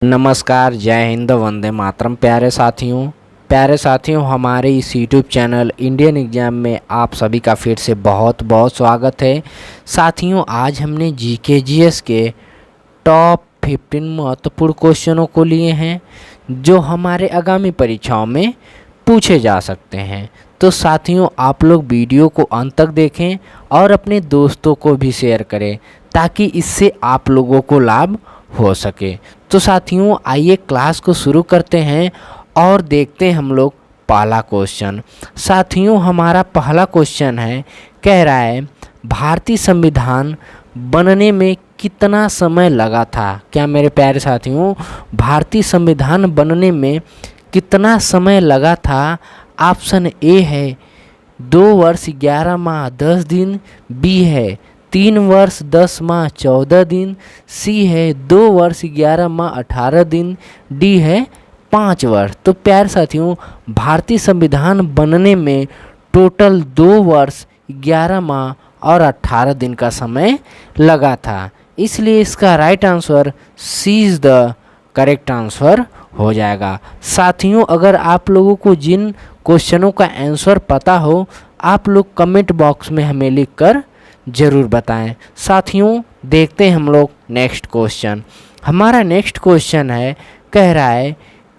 नमस्कार, जय हिंद, वंदे मातरम। प्यारे साथियों हमारे इस यूट्यूब चैनल इंडियन एग्जाम में आप सभी का फिर से बहुत बहुत स्वागत है। साथियों, आज हमने जीके जीएस के टॉप 15 महत्वपूर्ण क्वेश्चनों को लिए हैं जो हमारे आगामी परीक्षाओं में पूछे जा सकते हैं। तो साथियों, आप लोग वीडियो को अंत तक देखें और अपने दोस्तों को भी शेयर करें ताकि इससे आप लोगों को लाभ हो सके। तो साथियों, आइए क्लास को शुरू करते हैं और देखते हैं हम लोग पहला क्वेश्चन। साथियों, हमारा पहला क्वेश्चन है, कह रहा है भारतीय संविधान बनने में कितना समय लगा था। क्या मेरे प्यारे साथियों, भारतीय संविधान बनने में कितना समय लगा था? ऑप्शन ए है 2 वर्ष 11 माह 10 दिन, बी है 3 वर्ष 10 माह 14 दिन, सी है 2 वर्ष 11 माह 18 दिन, डी है 5 वर्ष। तो प्यारे साथियों, भारतीय संविधान बनने में टोटल 2 वर्ष 11 माह और 18 दिन का समय लगा था, इसलिए इसका right answer C is the correct answer हो जाएगा। साथियों, अगर आप लोगों को जिन क्वेश्चनों का आंसर पता हो, आप लोग कमेंट बॉक्स में हमें लिखकर ज़रूर बताएं। साथियों, देखते हैं हम लोग नेक्स्ट क्वेश्चन। हमारा नेक्स्ट क्वेश्चन है, कह रहा है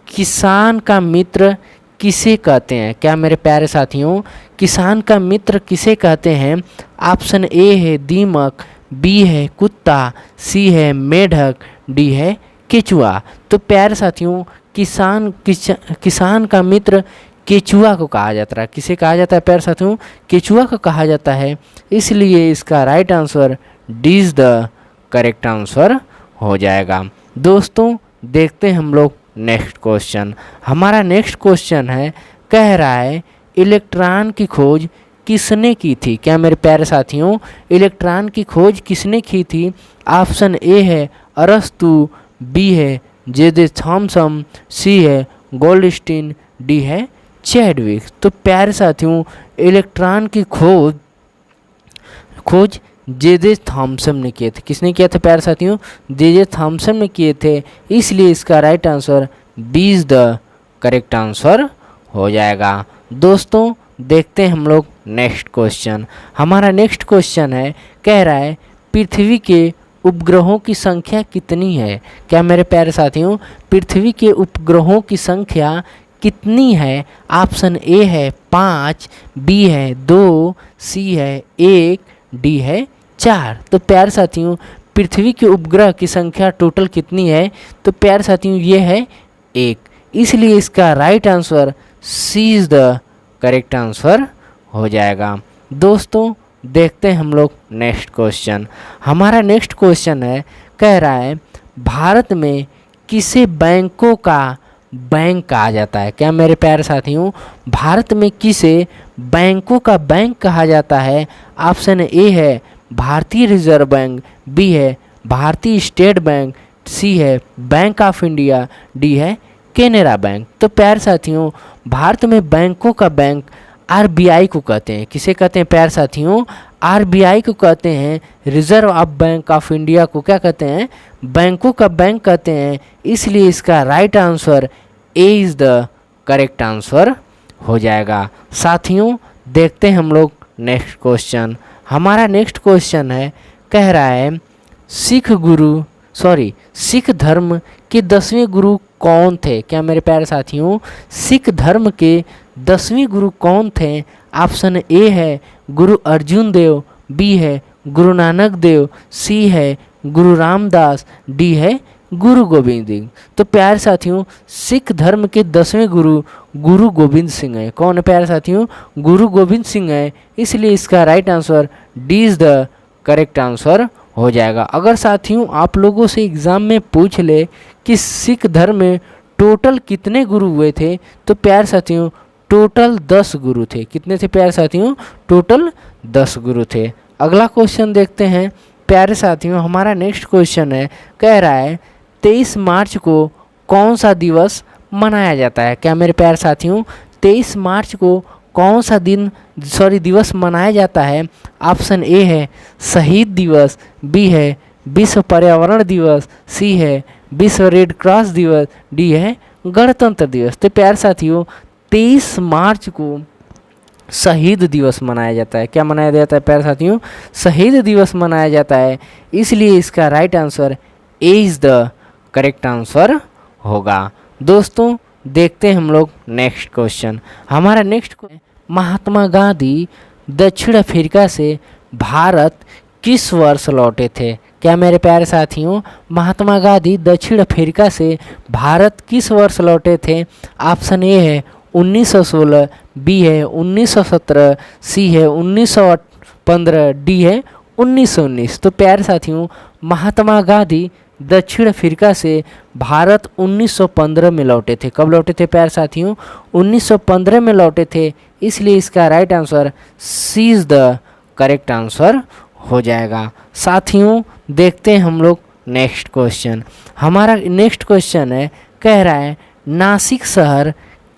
किसान का मित्र किसे कहते हैं। क्या मेरे प्यारे साथियों, किसान का मित्र किसे कहते हैं? ऑप्शन ए है दीमक, बी है कुत्ता, सी है मेढक, डी है केचुआ। तो प्यारे साथियों, किसान का मित्र केचुआ को कहा जाता है। किसे कहा जाता है प्यारे साथियों? केचुआ को कहा जाता है, इसलिए इसका right answer D is the correct answer हो जाएगा। दोस्तों, देखते हैं हम लोग नेक्स्ट क्वेश्चन। हमारा नेक्स्ट क्वेश्चन है, कह रहा है इलेक्ट्रॉन की खोज किसने की थी। क्या मेरे प्यारे साथियों, इलेक्ट्रॉन की खोज किसने की थी? ऑप्शन ए है अरस्तु, बी है जे थॉमसन, सी है गोल्डस्टीन, डी है चैडविक। तो प्यारे साथियों, इलेक्ट्रॉन की खोज जे थॉमसन ने किए थे। किसने किया था प्यारे साथियों? जे थॉमसन ने किए थे, इसलिए इसका right answer B is the correct answer हो जाएगा। दोस्तों, देखते हैं हम लोग नेक्स्ट क्वेश्चन। हमारा नेक्स्ट क्वेश्चन है, कह रहा है पृथ्वी के उपग्रहों की संख्या कितनी है। क्या मेरे प्यारे साथियों, पृथ्वी के उपग्रहों की संख्या कितनी है? ऑप्शन ए है 5, बी है 2, सी है 1, डी है 4। तो प्यारे साथियों, पृथ्वी के उपग्रह की संख्या टोटल कितनी है? तो प्यारे साथियों, ये है 1, इसलिए इसका right answer C is the correct answer हो जाएगा। दोस्तों, देखते हैं हम लोग नेक्स्ट क्वेश्चन। हमारा नेक्स्ट क्वेश्चन है, कह रहा है भारत में किसे बैंकों का बैंक कहा जाता है। क्या मेरे प्यारे साथियों, भारत में किसे बैंकों का बैंक कहा जाता है? ऑप्शन ए है भारतीय रिजर्व बैंक, बी है भारतीय स्टेट बैंक, सी है बैंक ऑफ इंडिया, डी है केनरा बैंक। तो प्यारे साथियों, भारत में बैंकों का बैंक आरबीआई को कहते हैं। किसे कहते हैं प्यारे साथियों? आरबीआई को कहते हैं। Reserve of bank of India को क्या कहते हैं? बैंकों का बैंक कहते हैं, इसलिए इसका right answer A is the correct answer हो जाएगा। साथियों, देखते हैं हम लोग नेक्स्ट क्वेश्चन। हमारा नेक्स्ट क्वेश्चन है, कह रहा है सिख धर्म के 10वें गुरु कौन थे। क्या मेरे प्यारे साथियों, सिख धर्म के 10वें गुरु कौन थे? ऑप्शन ए है गुरु अर्जुन देव, बी है गुरु नानक देव, सी है गुरु रामदास, डी है गुरु गोविंद सिंह। तो प्यारे साथियों, सिख धर्म के 10वें गुरु गुरु गोविंद सिंह है। कौन है प्यारे साथियों? गुरु गोविंद सिंह है, इसलिए इसका right answer D is the correct answer हो जाएगा। अगर साथियों आप लोगों से एग्ज़ाम में पूछ ले कि सिख धर्म में टोटल कितने गुरु हुए थे, तो प्यारे साथियों टोटल 10 गुरु थे। कितने थे प्यारे साथियों? टोटल 10 गुरु थे। अगला क्वेश्चन देखते हैं प्यारे साथियों। हमारा नेक्स्ट क्वेश्चन है, कह रहा है 23 मार्च को कौन सा दिवस मनाया जाता है। क्या मेरे प्यारे साथियों, 23 मार्च को कौन सा दिवस मनाया जाता है? ऑप्शन ए है शहीद दिवस, बी है विश्व पर्यावरण दिवस, सी है विश्व रेड क्रॉस दिवस, डी है गणतंत्र दिवस। तो प्यारे साथियों 23 मार्च को शहीद दिवस मनाया जाता है। क्या मनाया जाता है प्यारे साथियों? शहीद दिवस मनाया जाता है, इसलिए इसका right answer A is the correct answer होगा। दोस्तों देखते हैं हम लोग नेक्स्ट क्वेश्चन। हमारा नेक्स्ट क्वेश्चन, महात्मा गांधी दक्षिण अफ्रीका से भारत किस वर्ष लौटे थे? क्या मेरे प्यारे साथियों महात्मा गांधी दक्षिण अफ्रीका से भारत किस वर्ष लौटे थे? ऑप्शन ए है 1916, बी है 1917, सी है 1915, डी है 1919। तो प्यारे साथियों महात्मा गांधी दक्षिण अफ्रीका से भारत 1915 में लौटे थे। कब लौटे थे प्यारे साथियों? 1915 में लौटे थे, इसलिए इसका right answer C is the correct answer हो जाएगा। साथियों देखते हैं हम लोग नेक्स्ट क्वेश्चन। हमारा नेक्स्ट क्वेश्चन है, कह रहा है नासिक शहर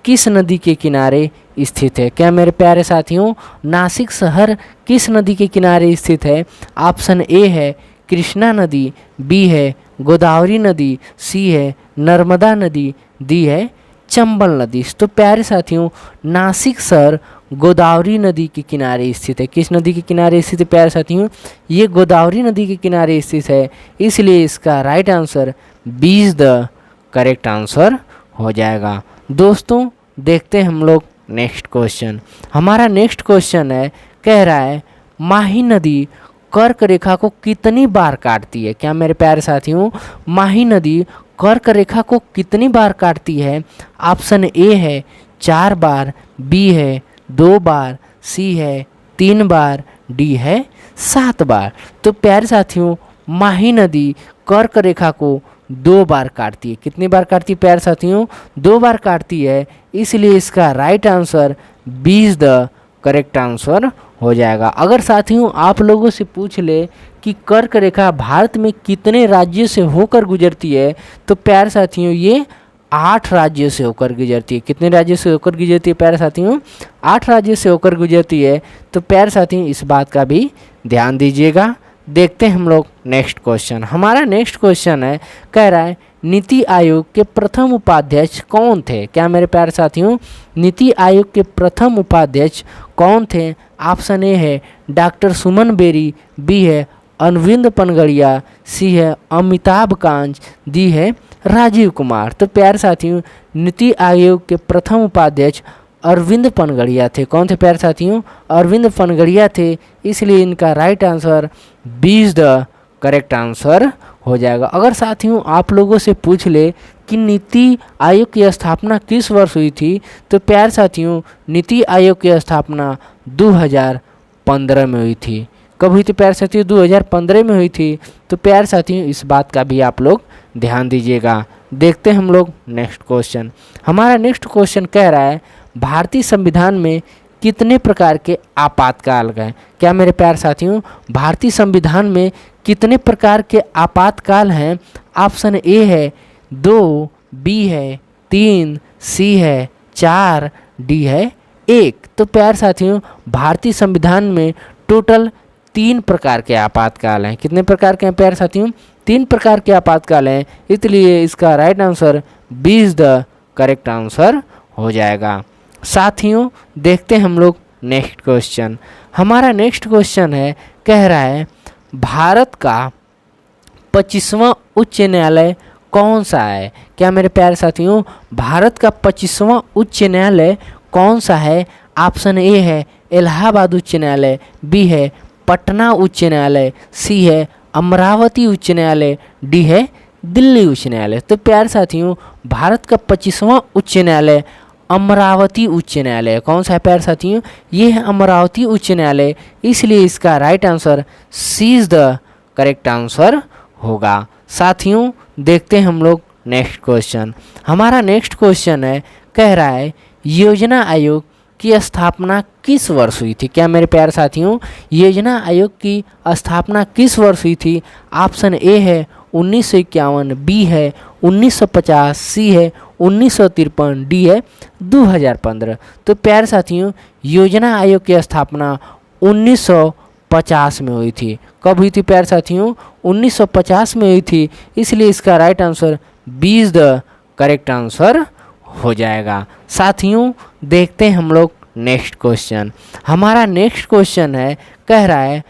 किस नदी के किनारे स्थित है? क्या मेरे प्यारे साथियों नासिक शहर किस नदी के किनारे स्थित है? ऑप्शन ए है कृष्णा नदी, बी है गोदावरी नदी, सी है नर्मदा नदी, डी है चंबल नदी। तो प्यारे साथियों नासिक शहर गोदावरी नदी के किनारे स्थित है। किस नदी के किनारे स्थित है प्यारे साथियों? ये गोदावरी नदी के किनारे स्थित है, इसलिए इसका right answer B is the correct answer हो जाएगा। दोस्तों देखते हैं हम लोग नेक्स्ट क्वेश्चन। हमारा नेक्स्ट क्वेश्चन है, कह रहा है माही नदी कर्क रेखा को कितनी बार काटती है? क्या मेरे प्यारे साथियों माही नदी कर्क रेखा को कितनी बार काटती है? ऑप्शन ए है 4 बार, बी है 2 बार, सी है 3 बार, डी है 7 बार। तो प्यारे साथियों माही नदी कर्क रेखा को 2 बार काटती है। कितनी बार काटती है प्यारे साथियों? 2 बार काटती है, इसलिए इसका right answer B is the correct answer हो जाएगा। अगर साथियों आप लोगों से पूछ ले कि कर्क रेखा भारत में कितने राज्यों से होकर गुजरती है, तो प्यारे साथियों ये 8 राज्यों से होकर गुजरती है। कितने राज्यों से होकर गुजरती है प्यारे साथियों? 8 राज्यों से होकर गुजरती है। तो प्यारे साथियों इस बात का भी ध्यान दीजिएगा। देखते हैं हम लोग नेक्स्ट क्वेश्चन। हमारा नेक्स्ट क्वेश्चन है, कह रहा है नीति आयोग के प्रथम उपाध्यक्ष कौन थे? क्या मेरे प्यारे साथियों नीति आयोग के प्रथम उपाध्यक्ष कौन थे? ऑप्शन ए है डॉक्टर सुमन बेरी, बी है अरविंद पनगड़िया, सी है अमिताभ कांत, डी है राजीव कुमार। तो प्यारे साथियों नीति आयोग के प्रथम उपाध्यक्ष अरविंद पनगड़िया थे। कौन थे प्यारे साथियों? अरविंद पनगड़िया थे, इसलिए इनका right answer B is the correct answer हो जाएगा। अगर साथियों आप लोगों से पूछ ले कि नीति आयोग की स्थापना किस वर्ष हुई थी, तो प्यारे साथियों नीति आयोग की स्थापना 2015 में हुई थी। कब हुई थी प्यारे साथियों? 2015 में हुई थी। तो प्यारे साथियों इस बात का भी आप लोग ध्यान दीजिएगा। देखते हैं हम लोग नेक्स्ट क्वेश्चन। हमारा नेक्स्ट क्वेश्चन कह रहा है भारतीय संविधान में कितने प्रकार के आपातकाल हैं? क्या मेरे प्यारे साथियों भारतीय संविधान में कितने प्रकार के आपातकाल हैं? ऑप्शन ए है 2, बी है 3, सी है 4, डी है 1। तो प्यारे साथियों भारतीय संविधान में टोटल 3 प्रकार के आपातकाल हैं। कितने प्रकार के हैं प्यारे साथियों? 3 प्रकार के आपातकाल हैं, इसलिए इसका right answer B is the correct answer हो जाएगा। साथियों देखते हैं हम लोग नेक्स्ट क्वेश्चन। हमारा नेक्स्ट क्वेश्चन है, कह रहा है भारत का 25वां उच्च न्यायालय कौन सा है? क्या मेरे प्यारे साथियों भारत का 25वां उच्च न्यायालय कौन सा है? ऑप्शन ए है इलाहाबाद उच्च न्यायालय, बी है पटना उच्च न्यायालय, सी है अमरावती उच्च न्यायालय, डी है दिल्ली उच्च न्यायालय। तो प्यारे साथियों भारत का 25वां उच्च न्यायालय अमरावती उच्च न्यायालय। कौन सा है प्यारे साथियों? ये है अमरावती उच्च न्यायालय, इसलिए इसका right answer C is the correct answer होगा। साथियों देखते हैं हम लोग नेक्स्ट क्वेश्चन। हमारा नेक्स्ट क्वेश्चन है, कह रहा है योजना आयोग की स्थापना किस वर्ष हुई थी? क्या मेरे प्यारे साथियों योजना आयोग की स्थापना किस वर्ष हुई थी? ऑप्शन ए है 1951, बी है 1950, सी है 1953, डी है 2015। तो प्यारे साथियों योजना आयोग की स्थापना 1950 में हुई थी। कब हुई थी प्यारे साथियों? 1950 में हुई थी। इसलिए इसका right answer B is the correct answer हो जाएगा। साथियों देखते हैं हम लोग नेक्स्ट क्वेश्चन। हमारा नेक्स्ट क्वेश्चन है, कह रहा है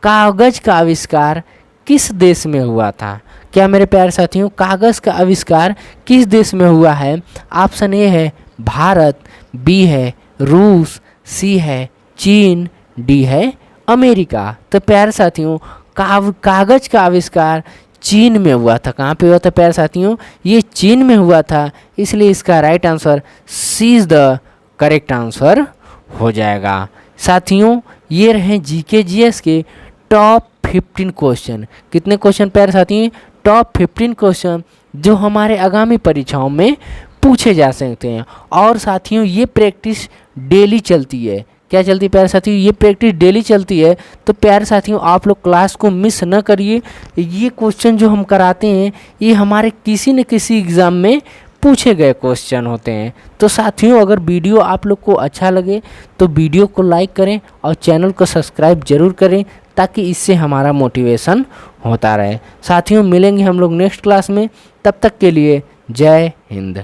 कागज का आविष्कार किस देश में हुआ था? क्या मेरे प्यारे साथियों कागज का आविष्कार किस देश में हुआ है? ऑप्शन ए है भारत, बी है रूस, सी है चीन, डी है अमेरिका। तो प्यारे साथियों कागज का आविष्कार चीन में हुआ था। कहाँ पे हुआ था प्यारे साथियों? ये चीन में हुआ था। इसलिए इसका right answer C is the correct answer हो जाएगा। साथियों ये रहे जीके जीएस के टॉप 15 क्वेश्चन। कितने क्वेश्चन प्यारे साथियों? टॉप 15 क्वेश्चन जो हमारे आगामी परीक्षाओं में पूछे जा सकते हैं। और साथियों ये प्रैक्टिस डेली चलती है। क्या चलती है प्यारे साथियों? ये प्रैक्टिस डेली चलती है। तो प्यारे साथियों आप लोग क्लास को मिस न करिए। ये क्वेश्चन जो हम कराते हैं ये हमारे किसी न किसी एग्ज़ाम में पूछे गए क्वेश्चन होते हैं। तो साथियों अगर वीडियो आप लोग को अच्छा लगे तो वीडियो को लाइक करें और चैनल को सब्सक्राइब जरूर करें, ताकि इससे हमारा मोटिवेशन होता रहे। साथियों मिलेंगे हम लोग नेक्स्ट क्लास में। तब तक के लिए जय हिंद।